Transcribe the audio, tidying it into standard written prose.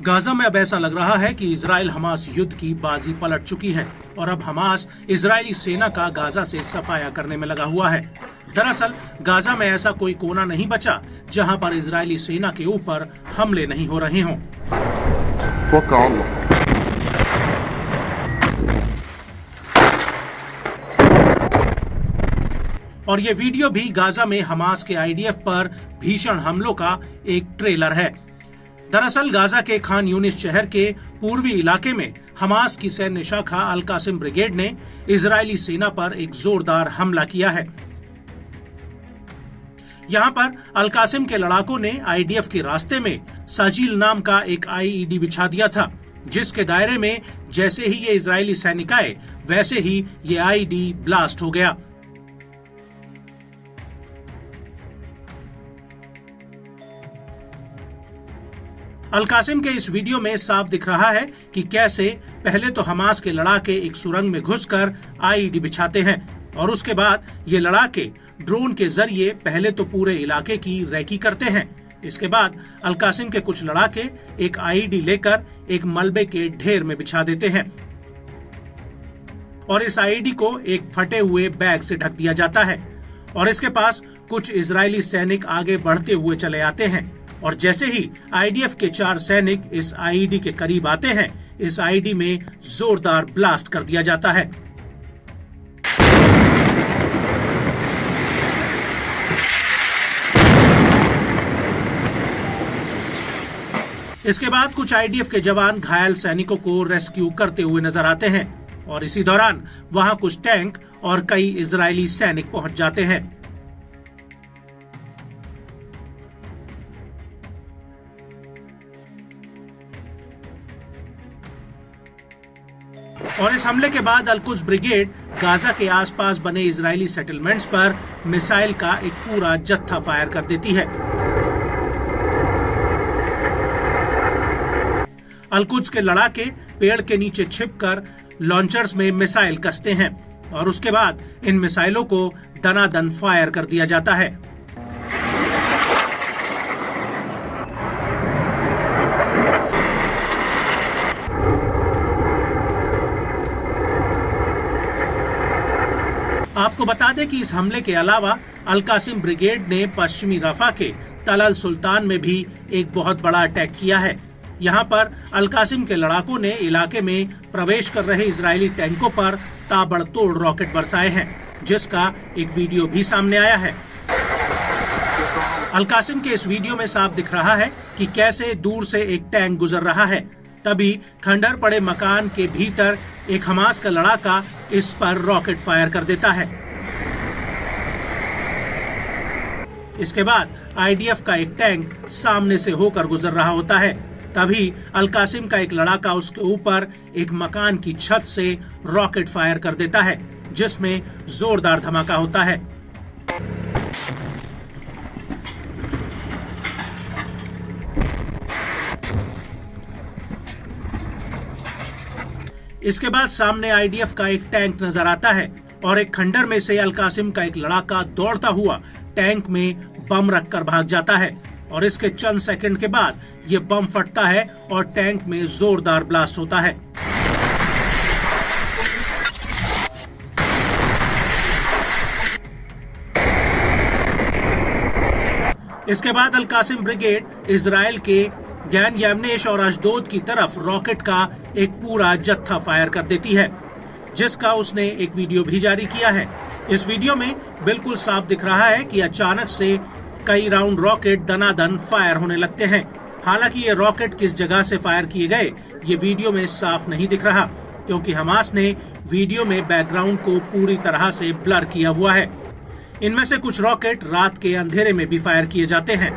Gaza में अब ऐसा लग रहा है कि इजराइल हमास युद्ध की बाजी पलट चुकी है और अब हमास इजरायली सेना का गाजा से सफाया करने में लगा हुआ है। दरअसल गाजा में ऐसा कोई कोना नहीं बचा जहां पर इजरायली सेना के ऊपर हमले नहीं हो रहे हों। और ये वीडियो भी गाजा में हमास के आईडीएफ पर भीषण हमलों का एक ट्रेलर है। दरअसल गाजा के खान यूनिस शहर के पूर्वी इलाके में हमास की सैन्य शाखा अल कासिम ब्रिगेड ने इजरायली सेना पर एक जोरदार हमला किया है। यहाँ पर अल कासिम के लड़ाकों ने आईडीएफ के रास्ते में साजिल नाम का एक आईईडी बिछा दिया था, जिसके दायरे में जैसे ही ये इजरायली सैनिक आए वैसे ही ये आईईडी ब्लास्ट हो गया। अल कासिम के इस वीडियो में साफ दिख रहा है कि कैसे पहले तो हमास के लड़ाके एक सुरंग में घुसकर आईईडी बिछाते हैं और उसके बाद ये लड़ाके ड्रोन के जरिए पहले तो पूरे इलाके की रैकी करते हैं। इसके बाद अल कासिम के कुछ लड़ाके एक आईईडी लेकर एक मलबे के ढेर में बिछा देते हैं और इस आईईडी को एक फटे हुए बैग से ढक दिया जाता है और इसके पास कुछ इजरायली सैनिक आगे बढ़ते हुए चले आते हैं और जैसे ही आईडीएफ के 4 सैनिक इस आईईडी के करीब आते हैं, इस आईईडी में जोरदार ब्लास्ट कर दिया जाता है। इसके बाद कुछ आईडीएफ के जवान घायल सैनिकों को रेस्क्यू करते हुए नजर आते हैं और इसी दौरान वहां कुछ टैंक और कई इजरायली सैनिक पहुंच जाते हैं। और इस हमले के बाद अल-कुद्स ब्रिगेड गाजा के आसपास बने इजरायली सेटलमेंट्स पर मिसाइल का एक पूरा जत्था फायर कर देती है। अल-कुद्स के लड़ाके पेड़ के नीचे छिपकर लॉन्चर्स में मिसाइल कसते हैं और उसके बाद इन मिसाइलों को दनादन फायर कर दिया जाता है। आपको बता दें कि इस हमले के अलावा अल कासिम ब्रिगेड ने पश्चिमी रफा के तल अल सुल्तान में भी एक बहुत बड़ा अटैक किया है। यहाँ पर अल कासिम के लड़ाकों ने इलाके में प्रवेश कर रहे इजरायली टैंकों पर ताबड़तोड़ रॉकेट बरसाए हैं, जिसका एक वीडियो भी सामने आया है। अल कासिम के इस वीडियो में साफ दिख रहा है कि कैसे दूर से एक टैंक गुजर रहा है, तभी खंडर पड़े मकान के भीतर एक हमास का लड़ाका इस पर रॉकेट फायर कर देता है। इसके बाद आईडीएफ का एक टैंक सामने से होकर गुजर रहा होता है, तभी अल कासिम का एक लड़ाका उसके ऊपर एक मकान की छत से रॉकेट फायर कर देता है, जिसमें जोरदार धमाका होता है। इसके बाद सामने आईडीएफ का एक टैंक नजर आता है और एक खंडर में से अल कासिम का एक लड़ाका दौड़ता हुआ टैंक में बम रखकर भाग जाता है और इसके चंद सेकंड के बाद ये बम फटता है और टैंक में जोरदार ब्लास्ट होता है। इसके बाद अल कासिम ब्रिगेड इजराइल के गैन यामनेश और अशदोद की तरफ रॉकेट का एक पूरा जत्था फायर कर देती है, जिसका उसने एक वीडियो भी जारी किया है। इस वीडियो में बिल्कुल साफ दिख रहा है कि अचानक से कई राउंड रॉकेट दनादन फायर होने लगते हैं। हालांकि ये रॉकेट किस जगह से फायर किए गए ये वीडियो में साफ नहीं दिख रहा, क्योंकि हमास ने वीडियो में बैकग्राउंड को पूरी तरह से ब्लर किया हुआ है। इनमें से कुछ रॉकेट रात के अंधेरे में भी फायर किए जाते हैं।